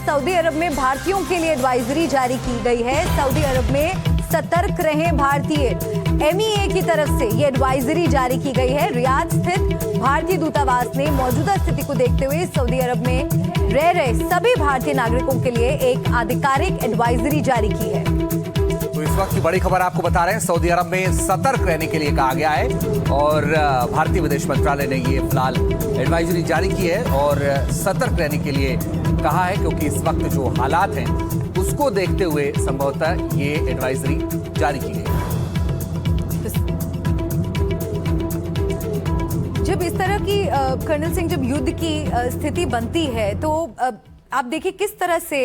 Saudi अरब में भारतीयों के लिए एडवाइजरी जारी की गई है। सऊदी अरब में सतर्क रहें भारतीय, MEA की तरफ से ये एडवाइजरी जारी की गई है। रियाद स्थित भारतीय दूतावास ने मौजूदा स्थिति को देखते हुए सऊदी अरब में रह रहे सभी भारतीय नागरिकों के लिए एक आधिकारिक एडवाइजरी जारी की है। तो इस वक्त की बड़ी खबर आपको बता रहे हैं, सऊदी अरब में सतर्क रहने के लिए कहा गया है और भारतीय विदेश मंत्रालय ने ये फिलहाल एडवाइजरी जारी की है और सतर्क रहने के लिए कहा है, क्योंकि इस वक्त जो हालात हैं उसको देखते हुए संभवतः ये एडवाइजरी जारी की गई है। जब इस तरह की कर्नल सिंह, जब युद्ध की स्थिति बनती है तो आप देखिए किस तरह से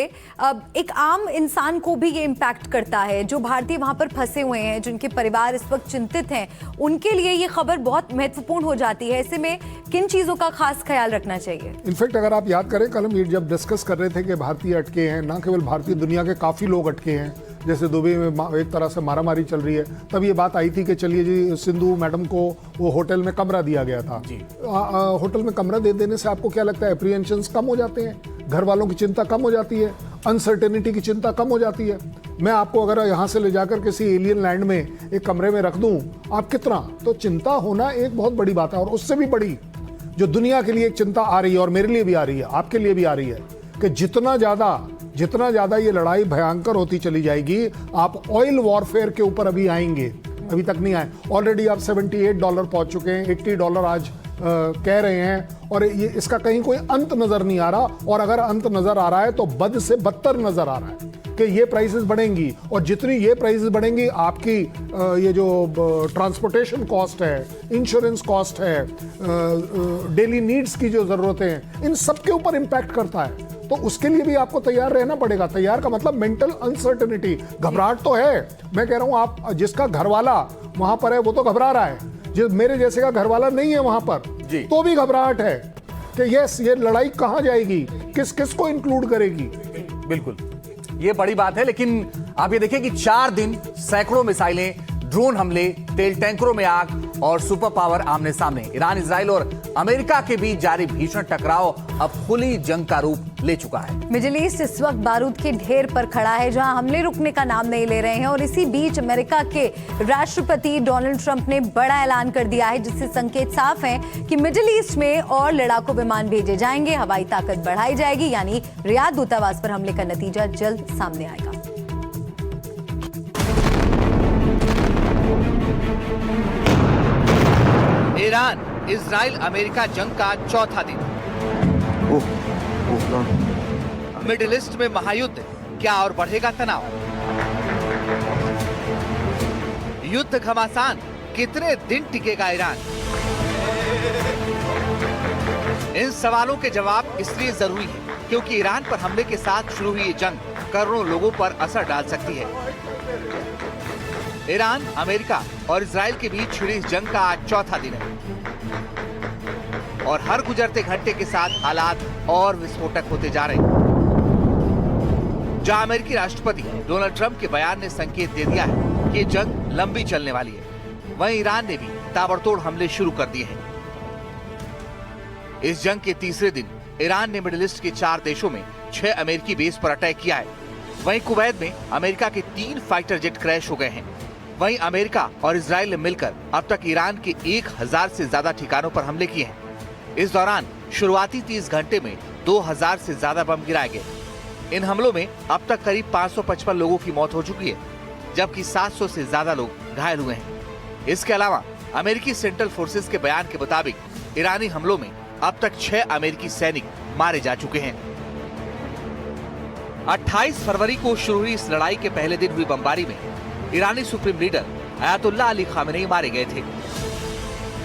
एक आम इंसान को भी ये इम्पैक्ट करता है। जो भारतीय वहां पर फंसे हुए हैं, जिनके परिवार इस वक्त चिंतित हैं, उनके लिए ये खबर बहुत महत्वपूर्ण हो जाती है। ऐसे में किन चीज़ों का खास ख्याल रखना चाहिए? इनफैक्ट अगर आप याद करें, कल हम जब डिस्कस कर रहे थे कि भारतीय अटके हैं, ना केवल भारतीय, दुनिया के काफ़ी लोग अटके हैं, जैसे दुबई में एक तरह से मारामारी चल रही है, तब ये बात आई थी कि चलिए जी, सिंधु मैडम को वो होटल में कमरा दिया गया था। होटल में कमरा दे देने से आपको क्या लगता है, एप्रीहेंशंस कम हो जाते हैं, घर वालों की चिंता कम हो जाती है, अनसर्टेनिटी की चिंता कम हो जाती है। मैं आपको अगर यहाँ से ले जाकर किसी एलियन लैंड में एक कमरे में रख दूँ, आप कितना, तो चिंता होना एक बहुत बड़ी बात है। और उससे भी बड़ी जो दुनिया के लिए एक चिंता आ रही है और मेरे लिए भी आ रही है, आपके लिए भी आ रही है, कि जितना ज़्यादा ये लड़ाई भयंकर होती चली जाएगी, आप ऑयल वॉरफेयर के ऊपर अभी आएंगे, अभी तक नहीं आए। ऑलरेडी आप $78 पहुंच चुके हैं, $80 आज कह रहे हैं, और ये इसका कहीं कोई अंत नजर नहीं आ रहा। और अगर अंत नजर आ रहा है तो बद से बदतर नजर आ रहा है कि ये प्राइसेस बढ़ेंगी, और जितनी ये प्राइसेस बढ़ेंगी, आपकी ये जो ट्रांसपोर्टेशन कॉस्ट है, इंश्योरेंस कॉस्ट है, डेली नीड्स की जो ज़रूरतें हैं, इन सब के ऊपर इम्पैक्ट करता है। तो उसके लिए भी आपको तैयार रहना पड़ेगा। तैयार का मतलब मेंटल अनसर्टेनिटी, घबराहट तो है। मैं कह रहा हूँ, आप जिसका घरवाला वहां पर है वो तो घबरा रहा है, जो मेरे जैसे का घरवाला नहीं है वहां पर, तो भी घबराहट है कि यस, ये लड़ाई कहां जाएगी, किस किस को इंक्लूड करेगी। बिल्कुल, ये बड़ी बात है। लेकिन आप ये देखिए कि 4 दिन सैकड़ों मिसाइलें, ड्रोन हमले, तेल टैंकरों में आग और सुपर पावर आमने सामने। ईरान, इजराइल और अमेरिका के बीच जारी भीषण टकराव अब खुली जंग का रूप ले चुका है। मिडिल ईस्ट इस वक्त बारूद के ढेर पर खड़ा है, जहां हमले रुकने का नाम नहीं ले रहे हैं। और इसी बीच अमेरिका के राष्ट्रपति डोनाल्ड ट्रंप ने बड़ा ऐलान कर दिया है, जिससे संकेत साफ हैं कि मिडिल ईस्ट में और लड़ाकू विमान भेजे जाएंगे, हवाई ताकत बढ़ाई जाएगी, यानी रियाद दूतावास पर हमले का नतीजा जल्द सामने आएगा। ईरान इजराइल अमेरिका जंग का चौथा दिन। मिडिल ईस्ट में महायुद्ध, क्या और बढ़ेगा तनाव? युद्ध घमासान, कितने दिन टिकेगा ईरान? इन सवालों के जवाब इसलिए जरूरी है क्योंकि ईरान पर हमले के साथ शुरू हुई ये जंग करोड़ों लोगों पर असर डाल सकती है। ईरान, अमेरिका और इजराइल के बीच छिड़ी इस जंग का आज चौथा दिन है और हर गुजरते घंटे के साथ हालात और विस्फोटक होते जा रहे हैं। जहां अमेरिकी राष्ट्रपति डोनाल्ड ट्रंप के बयान ने संकेत दे दिया है कि ये जंग लंबी चलने वाली है, वहीं ईरान ने भी ताबड़तोड़ हमले शुरू कर दिए हैं। इस जंग के तीसरे दिन ईरान ने मिडिल ईस्ट के 4 देशों में 6 अमेरिकी बेस पर अटैक किया है। वहीं कुवैत में अमेरिका के 3 फाइटर जेट क्रैश हो गए हैं। वहीं अमेरिका और इजराइल ने मिलकर अब तक ईरान के 1000 से ज्यादा ठिकानों पर हमले किए हैं। इस दौरान शुरुआती 30 घंटे में 2000 से ज्यादा बम गिराए गए। इन हमलों में अब तक करीब 555 लोगों की मौत हो चुकी है, जबकि 700 से ज्यादा लोग घायल हुए हैं। इसके अलावा अमेरिकी सेंट्रल फोर्सेस के बयान के मुताबिक ईरानी हमलों में अब तक 6 अमेरिकी सैनिक मारे जा चुके हैं। 28 फरवरी को शुरू हुई इस लड़ाई के पहले दिन हुई बमबारी में ईरानी supreme leader Ayatollah Ali Khamenei मारे गए थे।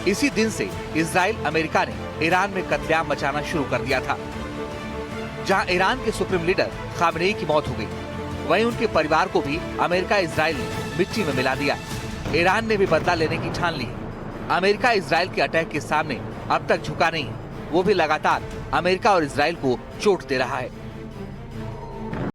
इसी दिन से इजराइल, अमेरिका ने ईरान में कत्लेआम मचाना शुरू कर दिया था। जहां ईरान के सुप्रीम लीडर खामेनेई की मौत हो गई, वहीं उनके परिवार को भी अमेरिका, इजराइल ने मिट्टी में मिला दिया। ईरान ने भी बदला लेने की ठान ली है। अमेरिका इजराइल के अटैक के सामने अब तक झुका नहीं है, वो भी लगातार अमेरिका और इजराइल को चोट दे रहा है।